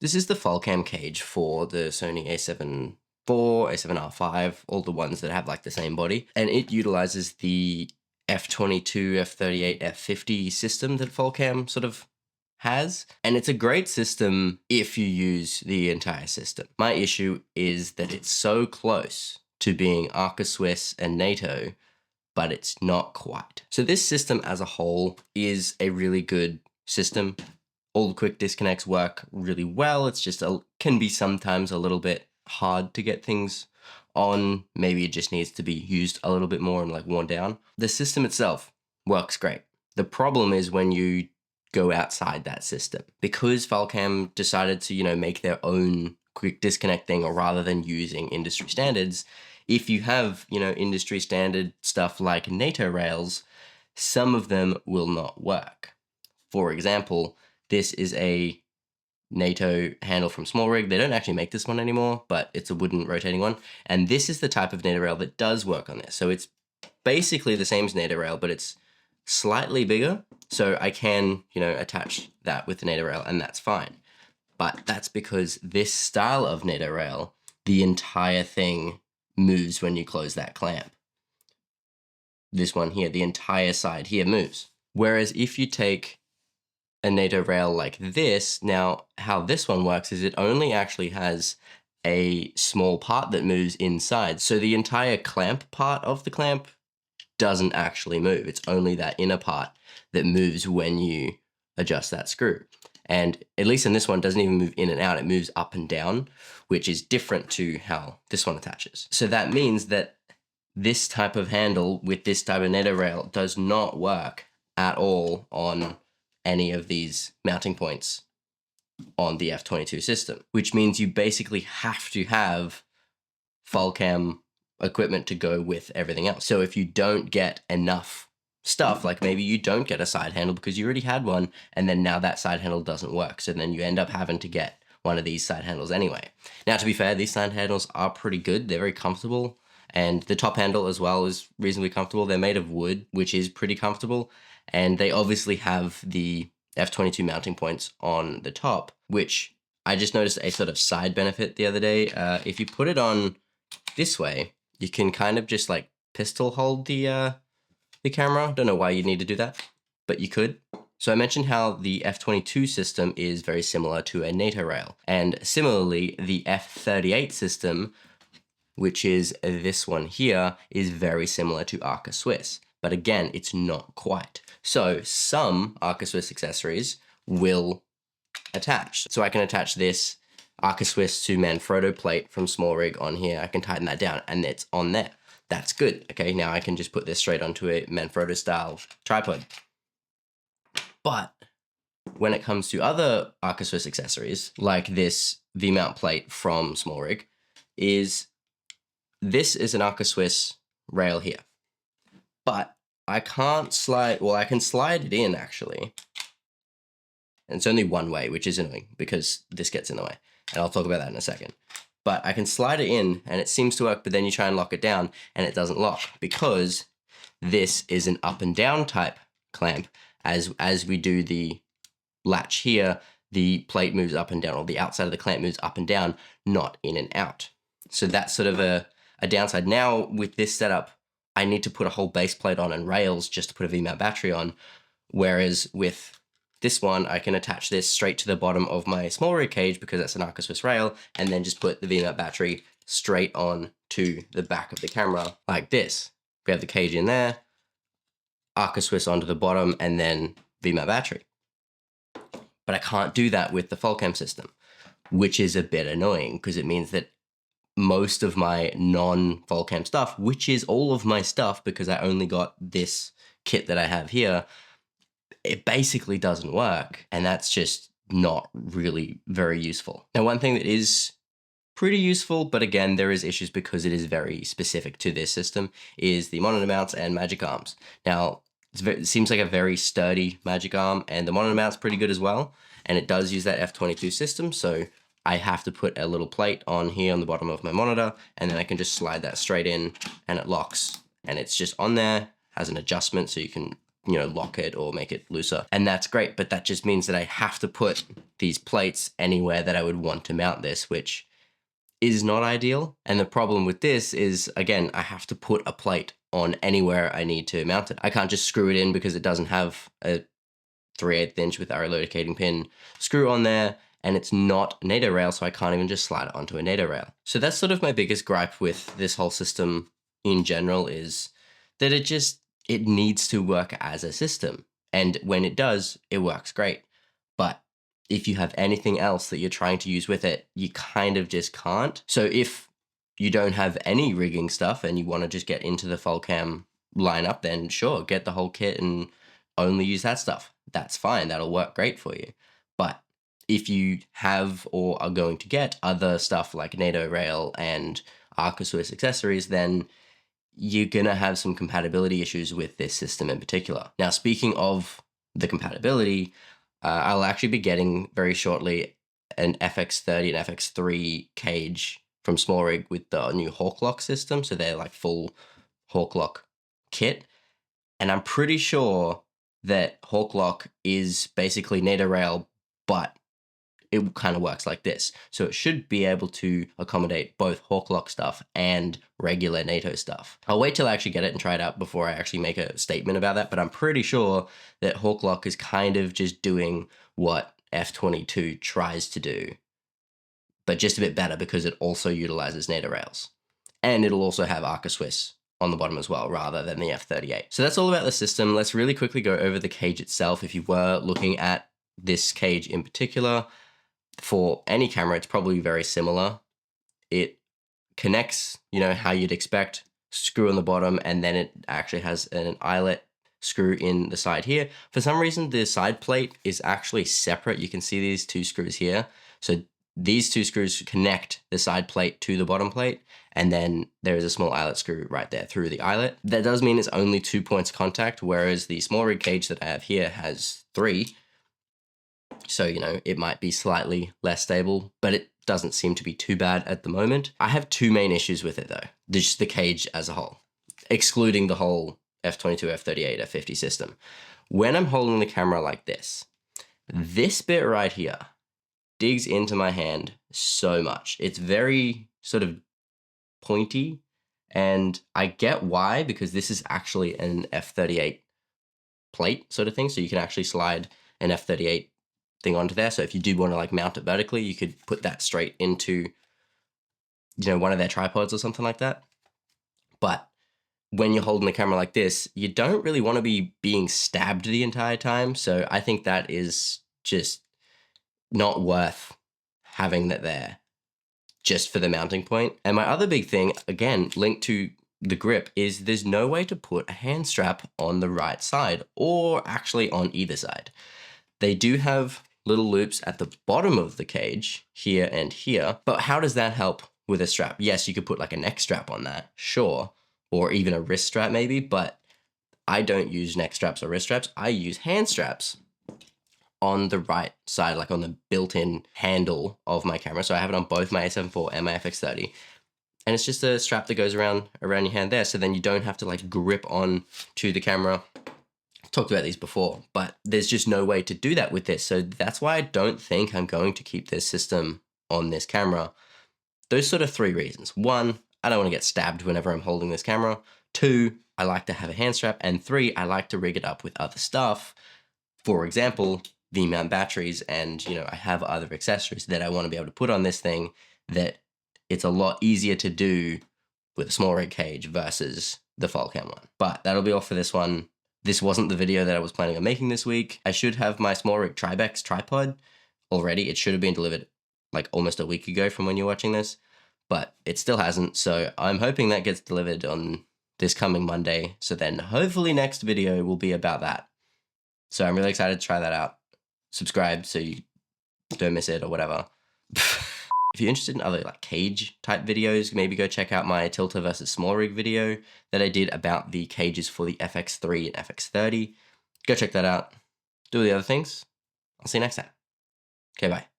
This is the Falcam cage for the Sony A7 IV, A7R5, all the ones that have like the same body. And it utilizes the F22, F38, F50 system that Falcam sort of has. And it's a great system if you use the entire system. My issue is that it's so close to being Arca Swiss and NATO, but it's not quite. So this system as a whole is a really good system. All the quick disconnects work really well. It's just can be sometimes a little bit hard to get things on. Maybe it just needs to be used a little bit more and like worn down. The system itself works great. The problem is when you go outside that system. Because Falcam decided to, make their own quick disconnect thing, or rather than using industry standards, if you have, industry standard stuff like NATO rails, some of them will not work. For example, this is a NATO handle from Small Rig. They don't actually make this one anymore, but it's a wooden rotating one. And this is the type of NATO rail that does work on this. So it's basically the same as NATO rail, but it's slightly bigger. So I can, attach that with the NATO rail, and that's fine. But that's because this style of NATO rail, the entire thing moves when you close that clamp. This one here, the entire side here moves. Whereas if you take a NATO rail like this, now how this one works is it only actually has a small part that moves inside. So the entire clamp part of the clamp doesn't actually move. It's only that inner part that moves when you adjust that screw. And at least in this one, it doesn't even move in and out. It moves up and down, which is different to how this one attaches. So that means that this type of handle with this type of NATO rail does not work at all on any of these mounting points on the F22 system, which means you basically have to have Falcam equipment to go with everything else. So if you don't get enough stuff, like maybe you don't get a side handle because you already had one, and then now that side handle doesn't work, so then you end up having to get one of these side handles anyway. Now, to be fair, these side handles are pretty good. They're very comfortable, and the top handle as well is reasonably comfortable. They're made of wood, which is pretty comfortable, and they obviously have the F22 mounting points on the top, which I just noticed a sort of side benefit the other day. If you put it on this way, you can kind of just like pistol hold the camera. Don't know why you need to do that, but you could. So I mentioned how the F22 system is very similar to a NATO rail, and similarly, the F38 system, which is this one here, is very similar to Arca Swiss. But again, it's not quite. So some Arca Swiss accessories will attach. So I can attach this Arca Swiss to Manfrotto plate from Small Rig on here. I can tighten that down and it's on there. That's good. Okay, now I can just put this straight onto a Manfrotto style tripod. But when it comes to other Arca Swiss accessories, like this V-mount plate from Small Rig, this is an Arca Swiss rail here. But I can't slide, well, I can slide it in actually. And it's only one way, which is annoying because this gets in the way. And I'll talk about that in a second. But I can slide it in and it seems to work, but then you try and lock it down and it doesn't lock because this is an up and down type clamp. As we do the latch here, the plate moves up and down, or the outside of the clamp moves up and down, not in and out. So that's sort of a downside. Now with this setup, I need to put a whole base plate on and rails just to put a V-mount battery on. Whereas with this one, I can attach this straight to the bottom of my Small Rig cage because that's an Arca Swiss rail, and then just put the V-mount battery straight on to the back of the camera like this. We have the cage in there, Arca Swiss onto the bottom, and then V-mount battery. But I can't do that with the Falcam system, which is a bit annoying because it means that most of my non-Falcam stuff, which is all of my stuff because I only got this kit that I have here, it basically doesn't work, and that's just not really very useful. Now, one thing that is pretty useful, but again, there is issues because it is very specific to this system, is the monitor mounts and magic arms. Now, it seems like a very sturdy magic arm, and the monitor mount's pretty good as well, and it does use that F22 system, so I have to put a little plate on here on the bottom of my monitor, and then I can just slide that straight in, and it locks, and it's just on there, has an adjustment, so you can, lock it or make it looser. And that's great, but that just means that I have to put these plates anywhere that I would want to mount this, which is not ideal. And the problem with this is, again, I have to put a plate on anywhere I need to mount it. I can't just screw it in because it doesn't have a 3/8 inch with arrow locating pin screw on there, and it's not NATO rail, so I can't even just slide it onto a NATO rail. So that's sort of my biggest gripe with this whole system in general, is that it needs to work as a system. And when it does, it works great. But if you have anything else that you're trying to use with it, you kind of just can't. So if you don't have any rigging stuff and you want to just get into the Falcam lineup, then sure, get the whole kit and only use that stuff. That's fine. That'll work great for you. But if you have or are going to get other stuff like NATO rail and Arca Swiss accessories, then you're going to have some compatibility issues with this system in particular. Now, speaking of the compatibility, I'll actually be getting very shortly an FX30 and FX3 cage from Small Rig with the new Hawk Lock system. So they're like full Hawk Lock kit. And I'm pretty sure that Hawk Lock is basically NATO rail, but it kind of works like this. So it should be able to accommodate both Hawk Lock stuff and regular NATO stuff. I'll wait till I actually get it and try it out before I actually make a statement about that, but I'm pretty sure that Hawk Lock is kind of just doing what F22 tries to do, but just a bit better because it also utilizes NATO rails. And it'll also have Arca Swiss on the bottom as well, rather than the F38. So that's all about the system. Let's really quickly go over the cage itself. If you were looking at this cage in particular, for any camera, it's probably very similar. It connects, how you'd expect, screw on the bottom, and then it actually has an eyelet screw in the side here. For some reason, the side plate is actually separate. You can see these two screws here. So these two screws connect the side plate to the bottom plate, and then there is a small eyelet screw right there through the eyelet. That does mean it's only 2 points of contact, whereas the Small Rig cage that I have here has 3. So, it might be slightly less stable, but it doesn't seem to be too bad at the moment. I have 2 main issues with it though, just the cage as a whole, excluding the whole F22, F38, F50 system. When I'm holding the camera like this bit right here digs into my hand so much. It's very sort of pointy, and I get why, because this is actually an F38 plate sort of thing, so you can actually slide an F38 thing onto there. So if you do want to mount it vertically, you could put that straight into one of their tripods or something like that. But when you're holding the camera like this, you don't really want to be being stabbed the entire time. So I think that is just not worth having that there just for the mounting point. And my other big thing, again, linked to the grip, is there's no way to put a hand strap on the right side, or actually on either side. They do have little loops at the bottom of the cage here and here, but how does that help with a strap? Yes, you could put like a neck strap on that, sure, or even a wrist strap maybe, but I don't use neck straps or wrist straps. I use hand straps on the right side, like on the built-in handle of my camera. So I have it on both my A7 IV and my FX30. And it's just a strap that goes around your hand there, so then you don't have to grip on to the camera. I've talked about these before, but there's just no way to do that with this. So that's why I don't think I'm going to keep this system on this camera. Those sort of 3 reasons. 1, I don't want to get stabbed whenever I'm holding this camera. 2, I like to have a hand strap. And 3, I like to rig it up with other stuff. For example, V-mount batteries, and I have other accessories that I want to be able to put on this thing that it's a lot easier to do with a Small Rig cage versus the Falcam one. But that'll be all for this one. This wasn't the video that I was planning on making this week. I should have my Small Rig Tribex tripod already. It should have been delivered almost a week ago from when you're watching this, but it still hasn't. So I'm hoping that gets delivered on this coming Monday. So then hopefully next video will be about that. So I'm really excited to try that out. Subscribe so you don't miss it or whatever. If you're interested in other cage type videos, maybe go check out my Tilter versus Small Rig video that I did about the cages for the FX3 and FX30. Go check that out. Do the other things. I'll see you next time. Okay, bye.